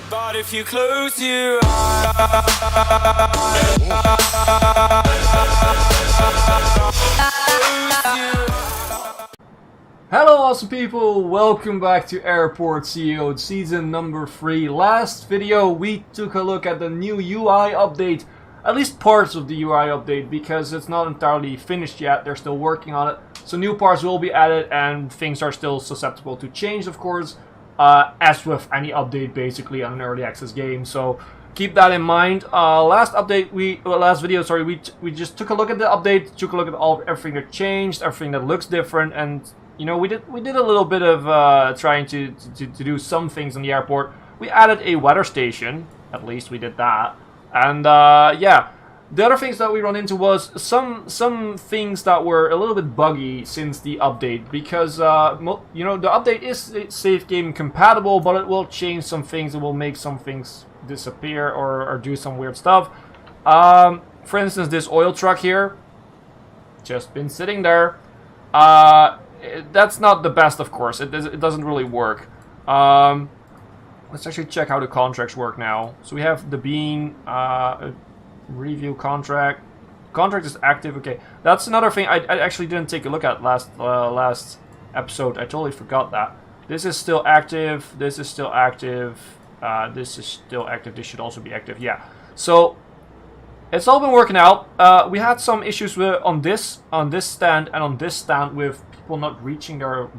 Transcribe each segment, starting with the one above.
But if you close your eyes, hello awesome people, welcome back to Airport CEO season number 3. Last video we took a look at the new UI update, at least parts of the UI update, because it's not entirely finished yet, they're still working on it. So new parts will be added and things are still susceptible to change, of course, as with any update basically on an early access game. So keep that in mind. Last video, we just took a look at the update, took a look at everything that changed, everything that looks different, and you know, we did a little bit of trying to do some things in the airport. We added a weather station, at least we did that, and yeah. The other things that we run into was some things that were a little bit buggy since the update, because you know, the update is safe game compatible, but it will change some things. It will make some things disappear or do some weird stuff. For instance, this oil truck here, just been sitting there. That's not the best, of course. It doesn't really work. Let's actually check how the contracts work now. So we have the bean. Review contract. Contract is active. Okay, that's another thing I actually didn't take a look at last episode. I totally forgot that. This is still active. This is still active. This is still active. This should also be active. Yeah. So it's all been working out. We had some issues on this stand and on this stand with people not reaching their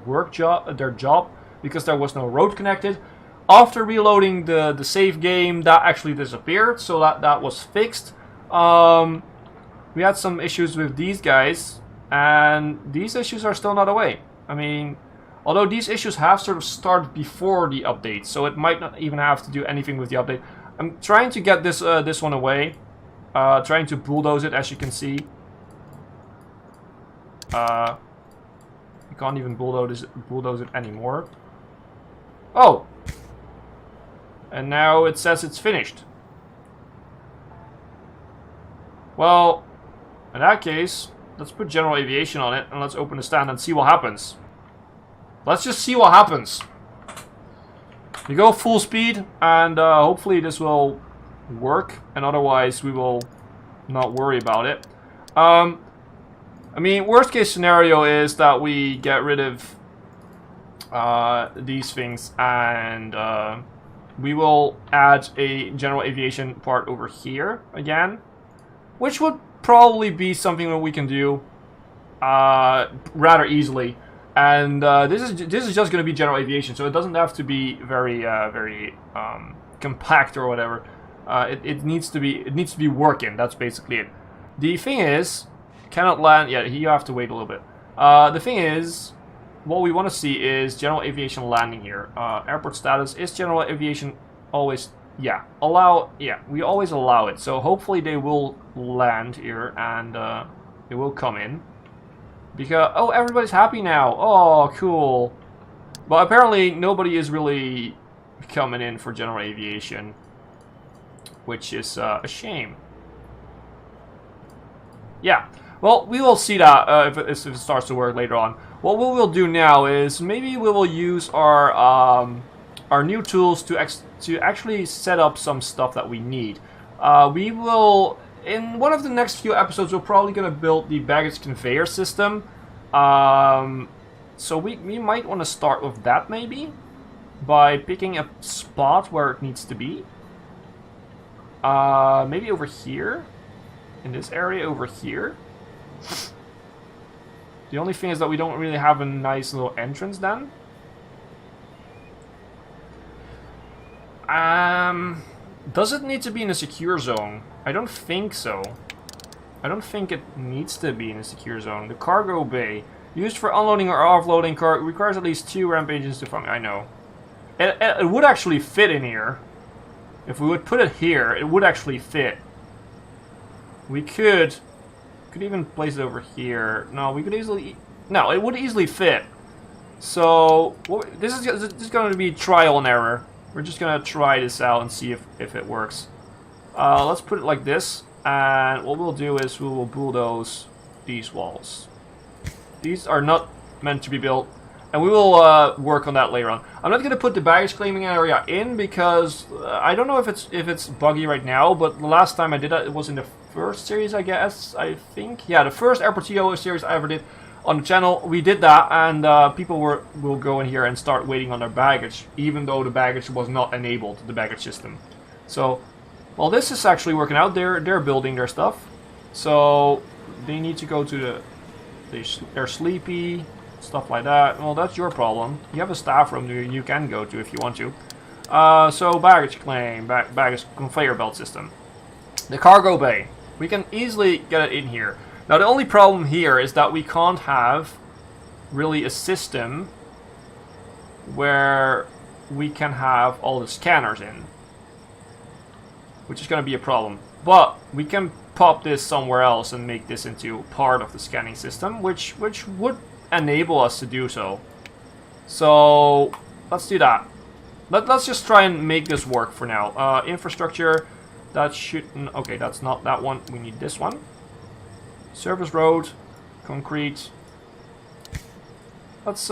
job because there was no road connected. After reloading the save game, that actually disappeared, so that was fixed. We had some issues with these guys, and these issues are still not away. I mean, although these issues have sort of started before the update, so it might not even have to do anything with the update. I'm trying to get this one away, trying to bulldoze it, as you can see. You can't even bulldoze it anymore. Oh! And now it says it's finished. Well, in that case, let's put general aviation on it and let's open the stand and see what happens. Let's just see what happens. We go full speed and hopefully this will work, and otherwise we will not worry about it. I mean, worst case scenario is that we get rid of these things and we will add a general aviation part over here again, which would probably be something that we can do rather easily. And this is just going to be general aviation, so it doesn't have to be very compact or whatever. It needs to be working. That's basically it. The thing is, cannot land. Yeah, you have to wait a little bit. The thing is, what we want to see is general aviation landing here. Airport status is general aviation always, yeah, we always allow it. So hopefully they will land here and they will come in. Because, oh, everybody's happy now. Oh, cool. But apparently nobody is really coming in for general aviation, which is a shame. Yeah. Well, we will see that if it starts to work later on. What we will do now is maybe we will use our new tools to actually set up some stuff that we need. We will, in one of the next few episodes, we're probably going to build the baggage conveyor system. So we might want to start with that maybe, by picking a spot where it needs to be. Maybe over here, in this area over here. The only thing is that we don't really have a nice little entrance then. Does it need to be in a secure zone? I don't think so. I don't think it needs to be in a secure zone. The cargo bay, used for unloading or offloading cargo, requires at least 2 ramp engines to function. I know. It would actually fit in here. If we would put it here, it would actually fit. We could even place it over here. No, we could easily... No, it would easily fit. So, this is going to be trial and error. We're just going to try this out and see if it works. Let's put it like this. And what we'll do is we will bulldoze these walls. These are not meant to be built. And we will work on that later on. I'm not going to put the baggage claiming area in because I don't know if it's buggy right now, but the last time I did that, it was in the first series, I guess, I think. Yeah, the first Airport CEO series I ever did on the channel, we did that, and people will go in here and start waiting on their baggage, even though the baggage was not enabled, the baggage system. So, well, this is actually working out. They're building their stuff. So, they need to go to they're sleepy. Stuff like that. Well, that's your problem. You have a staff room you can go to if you want to. So baggage claim, baggage conveyor belt system. The cargo bay. We can easily get it in here. Now the only problem here is that we can't have really a system where we can have all the scanners in, which is going to be a problem. But we can pop this somewhere else and make this into part of the scanning system, which would enable us to do so. So let's do that. Let's just try and make this work for now. Infrastructure, that shouldn't. Okay, that's not that one. We need this one. Service road, concrete. Let's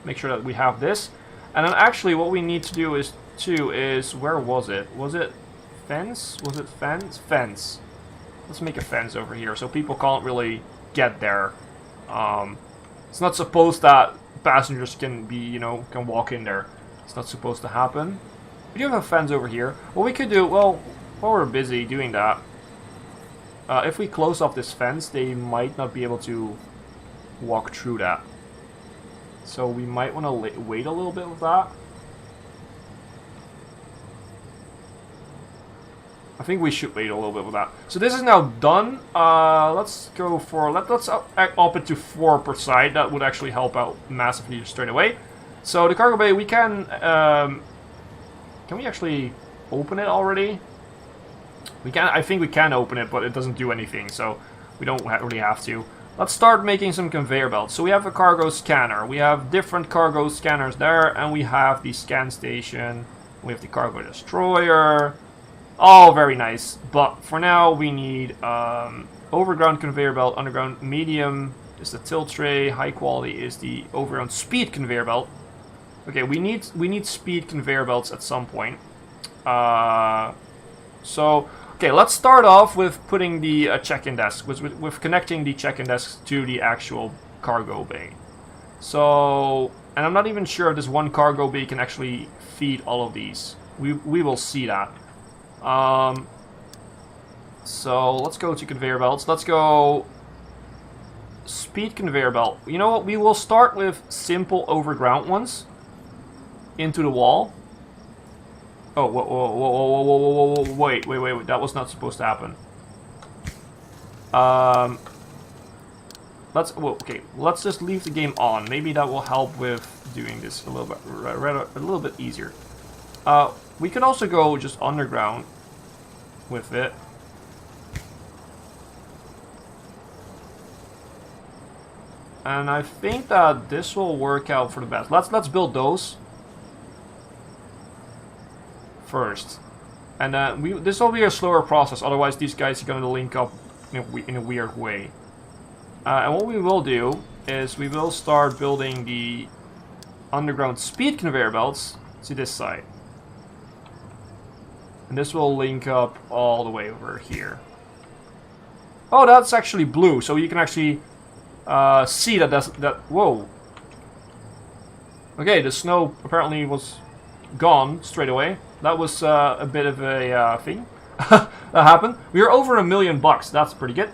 make sure that we have this. And then actually, what we need to do is where was it? Was it fence? Was it fence? Fence. Let's make a fence over here so people can't really get there. It's not supposed that passengers can be, can walk in there. It's not supposed to happen. We do have a fence over here. What we could do, well, while we're busy doing that, if we close off this fence, they might not be able to walk through that. So we might want to wait a little bit with that. I think we should wait a little bit with that. So this is now done. Let's go for let's up it to 4 per side. That would actually help out massively straight away. So the cargo bay, we can we actually open it already? We can. I think we can open it, but it doesn't do anything, so we don't really have to. Let's start making some conveyor belts. So we have a cargo scanner. We have different cargo scanners there, and we have the scan station. We have the cargo destroyer. All very nice, but for now we need overground conveyor belt, underground medium is the tilt tray, high quality is the overground speed conveyor belt. Okay, we need speed conveyor belts at some point. So okay, let's start off with putting the check-in desk, with connecting the check-in desk to the actual cargo bay. So, and I'm not even sure if this one cargo bay can actually feed all of these. We will see that. So let's go to conveyor belts. Let's go speed conveyor belt. You know what? We will start with simple overground ones into the wall. Oh, whoa, wait. That was not supposed to happen. Let's just leave the game on. Maybe that will help with doing this a little bit easier. We could also go just underground with it. And I think that this will work out for the best. Let's build those first. And this will be a slower process, otherwise these guys are going to link up in a weird way. And what we will do is we will start building the underground speed conveyor belts to this side. And this will link up all the way over here. Oh, that's actually blue, so you can actually see that whoa. Okay, the snow apparently was gone straight away. That was a bit of a thing that happened. We are over $1 million. That's pretty good.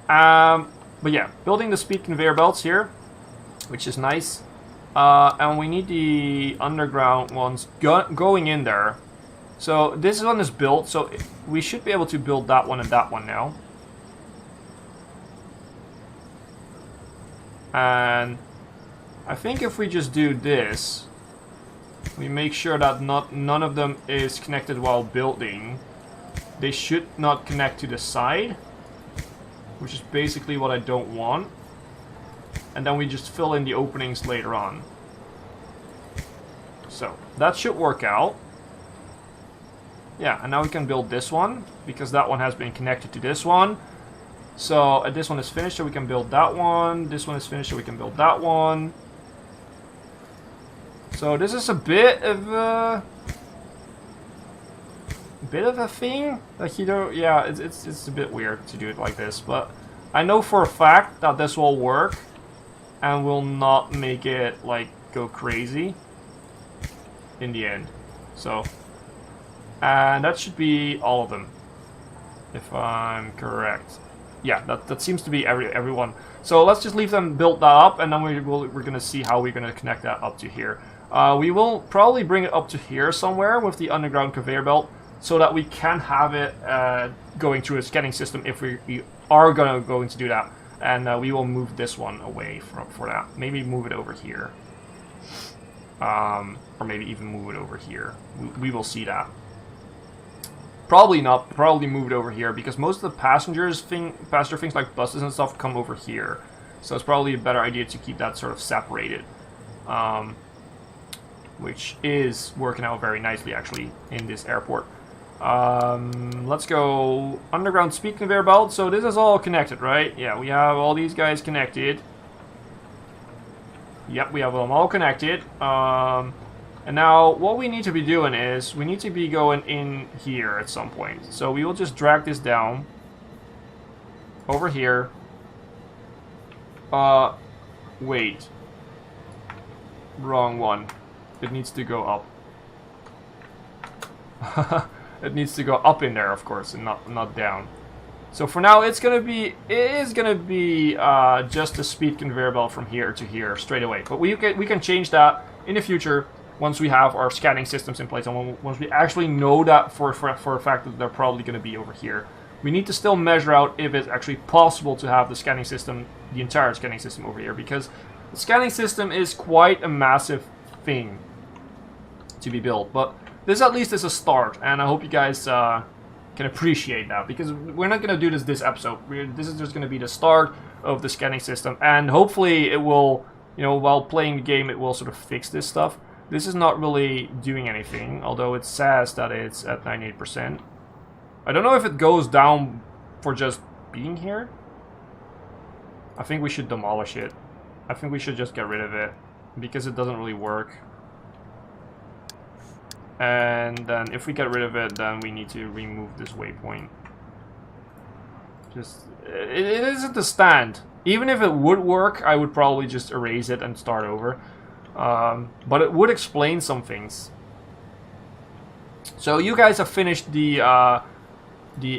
But yeah, building the speed conveyor belts here, which is nice. And we need the underground ones going in there. So this one is built, so we should be able to build that one and that one now. And I think if we just do this, we make sure that none of them is connected while building. They should not connect to the side, which is basically what I don't want. And then we just fill in the openings later on. So that should work out. Yeah, and now we can build this one, because that one has been connected to this one. So this one is finished, so we can build that one. This one is finished, so we can build that one. So this is a bit of a thing that you don't. Yeah, it's a bit weird to do it like this, but I know for a fact that this will work and will not make it like go crazy in the end. So, and that should be all of them, if I'm correct. Yeah, that seems to be everyone. So let's just leave them built that up, and then we're gonna see how we're gonna connect that up to here. We will probably bring it up to here somewhere with the underground conveyor belt, so that we can have it going through a scanning system if we are going to do that. And we will move this one away for that. Maybe move it over here. Or maybe even move it over here. We will see that. Probably not. Probably move it over here, because most of the passenger things like buses and stuff come over here. So it's probably a better idea to keep that sort of separated. Which is working out very nicely actually in this airport. Let's go underground speed conveyor belt. So this is all connected, right? Yeah, we have all these guys connected. Yep, we have them all connected. And now what we need to be doing is we need to be going in here at some point. So we will just drag this down over here. Wait. Wrong one. It needs to go up. It needs to go up in there, of course, and not down. So for now, it is gonna be just a speed conveyor belt from here to here straight away. But we can change that in the future once we have our scanning systems in place, and once we actually know that for a fact that they're probably gonna be over here. We need to still measure out if it's actually possible to have the scanning system, the entire scanning system over here, because the scanning system is quite a massive thing to be built. But this at least is a start, and I hope you guys can appreciate that, because we're not going to do this episode. This is just going to be the start of the scanning system, and hopefully it will, you know, while playing the game, it will sort of fix this stuff. This is not really doing anything, although it says that it's at 98%. I don't know if it goes down for just being here. I think we should demolish it. I think we should just get rid of it, because it doesn't really work. And then if we get rid of it, then we need to remove this waypoint. Just, it isn't a stand. Even if it would work, I would probably just erase it and start over. But it would explain some things. So you guys have finished the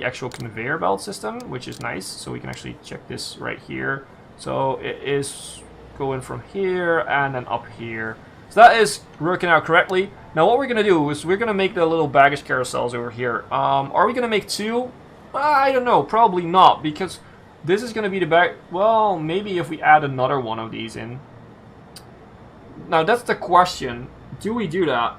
actual conveyor belt system, which is nice. So we can actually check this right here. So it is going from here and then up here. So that is working out correctly. Now what we're going to do is we're going to make the little baggage carousels over here. Are we going to make two? I don't know. Probably not, because this is going to be the bag. Well, maybe if we add another one of these in. Now that's the question. Do we do that?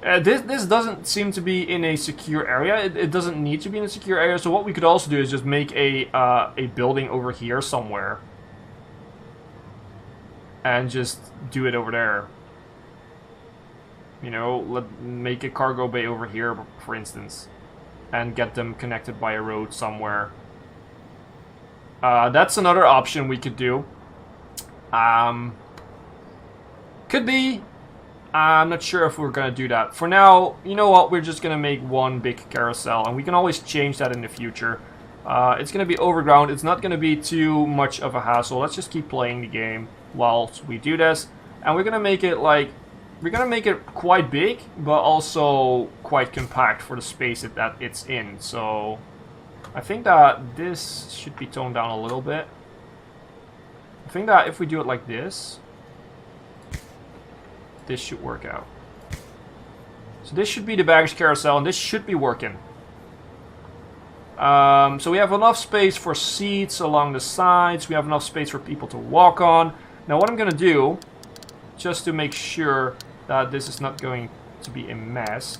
This doesn't seem to be in a secure area. It doesn't need to be in a secure area. So what we could also do is just make a building over here somewhere. And just do it over there. You know, make a cargo bay over here, for instance. And get them connected by a road somewhere. That's another option we could do. Could be. I'm not sure if we're going to do that. For now, you know what? We're just going to make one big carousel. And we can always change that in the future. It's going to be overground. It's not going to be too much of a hassle. Let's just keep playing the game whilst we do this. And we're going to make it like... We're going to make it quite big, but also quite compact for the space that it's in. So I think that this should be toned down a little bit. I think that if we do it like this, this should work out. So this should be the baggage carousel, and this should be working. So we have enough space for seats along the sides. We have enough space for people to walk on. Now what I'm going to do, just to make sure that this is not going to be a mess,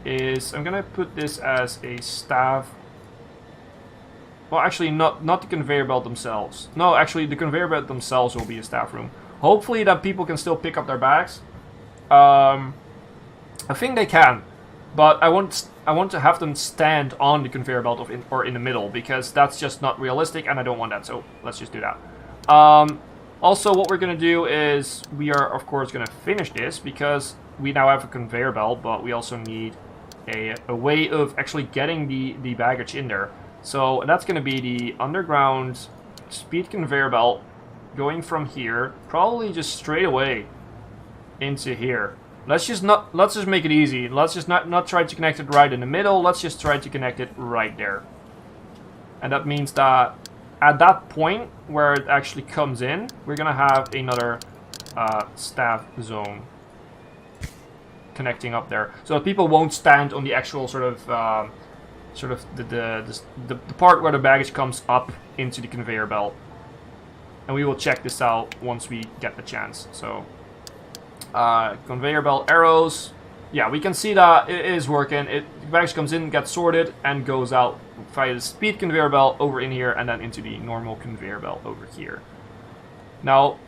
is I'm going to put this as a staff. Well, actually, not the conveyor belt themselves. No, actually, the conveyor belt themselves will be a staff room. Hopefully that people can still pick up their bags. I think they can, but I want to have them stand on the conveyor belt or in the middle, because that's just not realistic, and I don't want that. So let's just do that. Also, what we're going to do is we are, of course, going to finish this because we now have a conveyor belt, but we also need a way of actually getting the baggage in there. So that's going to be the underground speed conveyor belt going from here, probably just straight away into here. Let's just make it easy. Let's just not try to connect it right in the middle. Let's just try to connect it right there. And that means that at that point where it actually comes in, we're gonna have another staff zone connecting up there, so that people won't stand on the actual sort of the part where the baggage comes up into the conveyor belt. And we will check this out once we get the chance. So conveyor belt arrows. Yeah, we can see that it is working. The baggage comes in, gets sorted, and goes out via the speed conveyor belt over in here, and then into the normal conveyor belt over here. Now,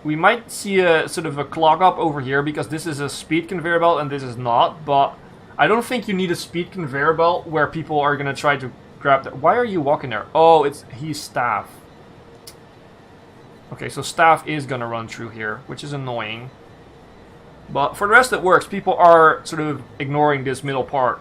we might see a sort of a clog up over here because this is a speed conveyor belt and this is not, but I don't think you need a speed conveyor belt where people are going to try to grab that. Why are you walking there? Oh, he's staff. Okay, so staff is going to run through here, which is annoying. But for the rest it works. People are sort of ignoring this middle part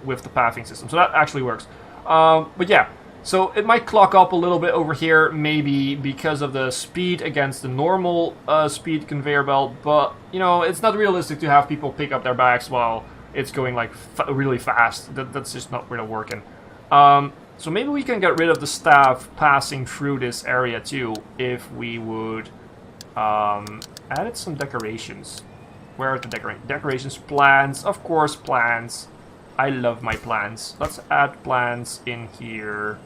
with the pathing system. So that actually works. But yeah, so it might clock up a little bit over here, maybe because of the speed against the normal speed conveyor belt. But, you know, it's not realistic to have people pick up their bags while it's going like really fast. That's just not really working. So maybe we can get rid of the staff passing through this area too, if we would added some decorations. Where are the decorations? Plans, of course, plans. I love my plans. Let's add plans in here.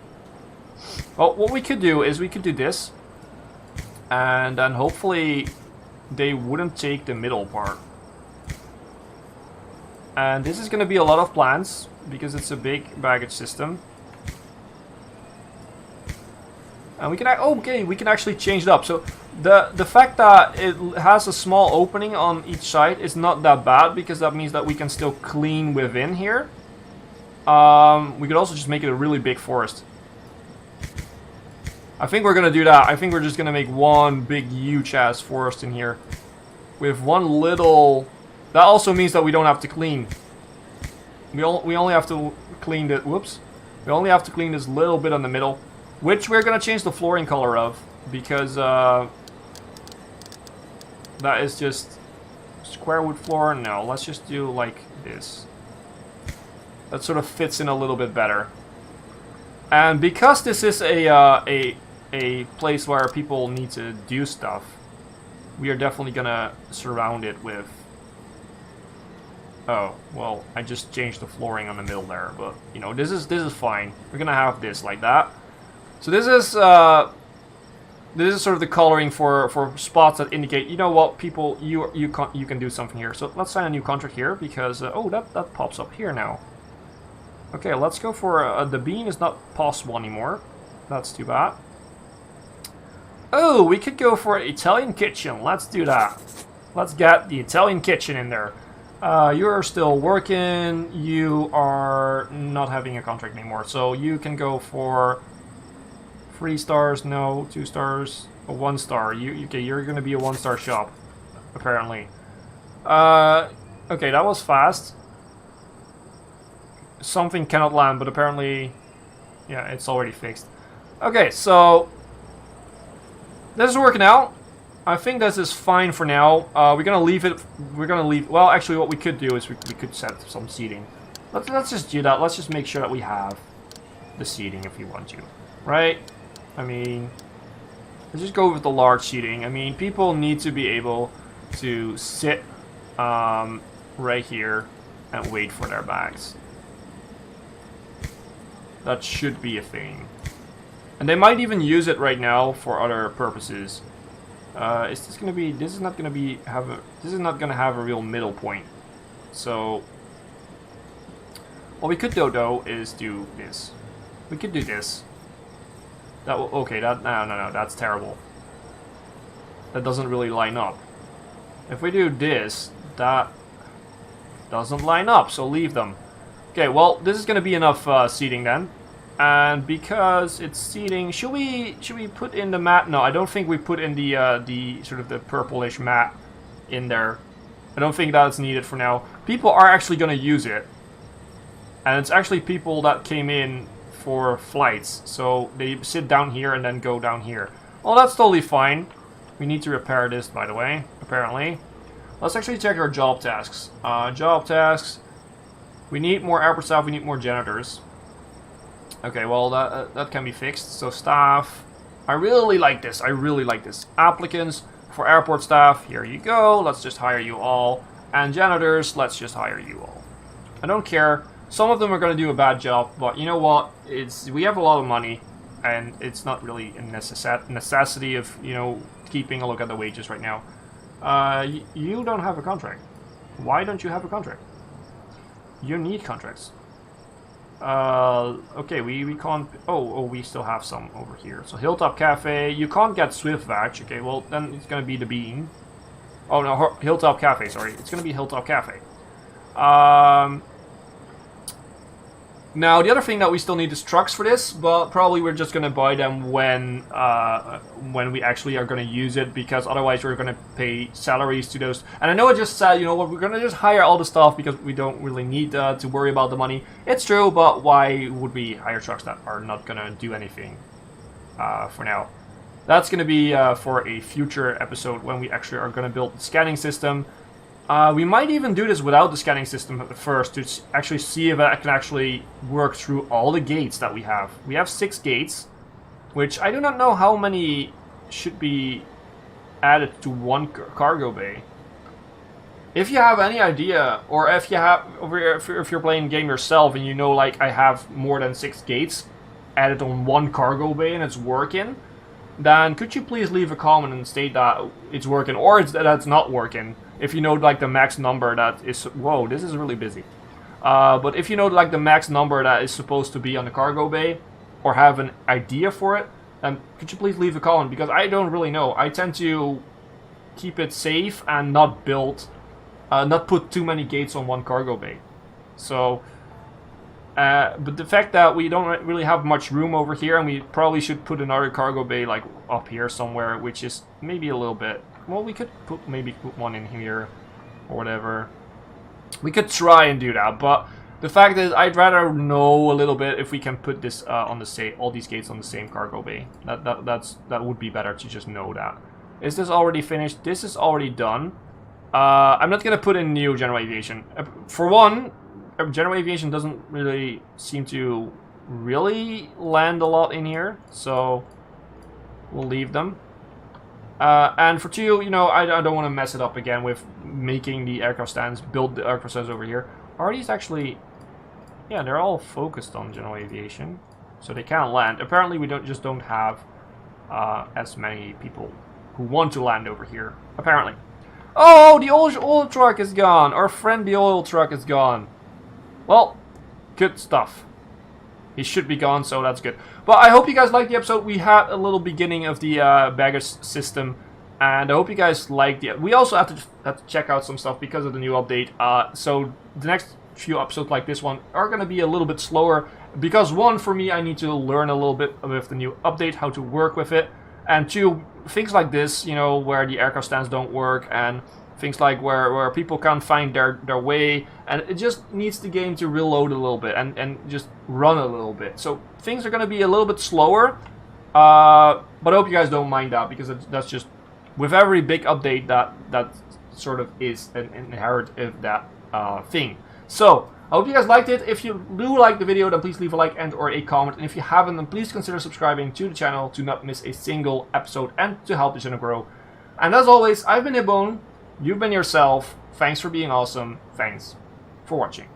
Well, what we could do is we could do this, and then hopefully they wouldn't take the middle part. And this is going to be a lot of plans because it's a big baggage system. And we can actually change it up. So the fact that it has a small opening on each side is not that bad, because that means that we can still clean within here. We could also just make it a really big forest. I think we're gonna do that. I think we're just gonna make one big huge ass forest in here with one little. That also means that we don't have to clean. We only have to clean the. Whoops. We only have to clean this little bit on the middle, which we're gonna change the flooring color of, because that is just square wood floor. No, let's just do like this. That sort of fits in a little bit better. And because this is a place where people need to do stuff, we are definitely gonna surround it with. Oh, well, I just changed the flooring on the middle there, but you know, this is fine. We're gonna have this like that. So this is sort of the coloring for spots that indicate, you know what, people, you can do something here. So let's sign a new contract here, because oh, that pops up here now. Okay, let's go for the bean is not possible anymore. That's too bad. Oh, we could go for an Italian kitchen. Let's do that. Let's get the Italian kitchen in there. You're still working. You are not having a contract anymore, so you can go for 3 stars. No, 2 stars, a 1 star. You're gonna be a 1-star shop, apparently. Okay, that was fast. Something cannot land, but apparently, yeah, it's already fixed. Okay, so this is working out. I think this is fine for now. We're gonna leave it. We're gonna leave. Well, actually, what we could do is we could set some seating. Let's just do that. Let's just make sure that we have the seating if we want to, right? I mean, let's just go with the large seating. I mean, people need to be able to sit right here and wait for their bags. That should be a thing. And they might even use it right now for other purposes. Is this gonna be? This is not gonna be This is not gonna have a real middle point. So what we could do though is do this. We could do this. That will, okay. No. That's terrible. That doesn't really line up. If we do this, that doesn't line up. So leave them. Okay, well, this is going to be enough seating then. And because it's seating, should we put in the mat? No, I don't think we put in the sort of the purplish mat in there. I don't think that's needed for now. People are actually going to use it. And it's actually people that came in for flights. So they sit down here and then go down here. Well, that's totally fine. We need to repair this, by the way, apparently. Let's actually check our job tasks. Job tasks. We need more airport staff, we need more janitors. Okay, well, that can be fixed. So staff. I really like this. I really like this. Applicants for airport staff. Here you go. Let's just hire you all. And janitors, let's just hire you all. I don't care. Some of them are going to do a bad job, but you know what? We have a lot of money, and it's not really a necessity of, you know, keeping a look at the wages right now. You don't have a contract. Why don't you have a contract? You need contracts. Okay, we can't... Oh, we still have some over here. So Hilltop Cafe, you can't get Swift Vatch. Okay, well, then it's gonna be the Bean. Oh, no, Hilltop Cafe, sorry. It's gonna be Hilltop Cafe. Now, the other thing that we still need is trucks for this, but probably we're just gonna buy them when we actually are gonna use it, because otherwise we're gonna pay salaries to those. And I know I just said, you know what, we're gonna just hire all the stuff because we don't really need to worry about the money. It's true, but why would we hire trucks that are not gonna do anything for now? That's gonna be for a future episode when we actually are gonna build the scanning system. We might even do this without the scanning system at first to actually see if I can actually work through all the gates that we have. We have 6 gates, which I do not know how many should be added to one cargo bay. If you have any idea, or if you have, if you're playing the game yourself and you know, like, I have more than 6 gates added on one cargo bay and it's working, then could you please leave a comment and state that it's working, or that it's not working. If you know, like, the max number that is... Whoa, this is really busy. But if you know, like, the max number that is supposed to be on the cargo bay, or have an idea for it, then could you please leave a comment, because I don't really know. I tend to keep it safe and not not put too many gates on one cargo bay. So... but the fact that we don't really have much room over here, and we probably should put another cargo bay, like, up here somewhere, which is maybe a little bit... Well, we could maybe put one in here, or whatever. We could try and do that, but the fact is, I'd rather know a little bit if we can put this on the all these gates on the same cargo bay. That would be better to just know that. Is this already finished? This is already done. I'm not gonna put in new general aviation. For one, general aviation doesn't really seem to really land a lot in here, so we'll leave them. And for 2, you know, I don't want to mess it up again with making the aircraft stands, build the aircraft stands over here. Are these actually... Yeah, they're all focused on general aviation, so they can't land. Apparently we just don't have as many people who want to land over here, apparently. Oh, the oil truck is gone! Our friend the oil truck is gone. Well, good stuff. He should be gone, so that's good. But I hope you guys liked the episode. We had a little beginning of the baggage system, and I hope you guys liked it. We also have to check out some stuff because of the new update. So the next few episodes like this one are going to be a little bit slower, because 1, for me, I need to learn a little bit with the new update, how to work with it, and 2, things like this, you know, where the aircraft stands don't work, and things like where people can't find their way, and it just needs the game to reload a little bit and just run a little bit. So things are going to be a little bit slower, but I hope you guys don't mind that, because that's just, with every big update, that sort of is an inherent of that thing. So I hope you guys liked it. If you do like the video, then please leave a like and or a comment, and if you haven't, then please consider subscribing to the channel to not miss a single episode and to help the channel grow. And as always, I've been Hipbone. You've been yourself. Thanks for being awesome. Thanks for watching.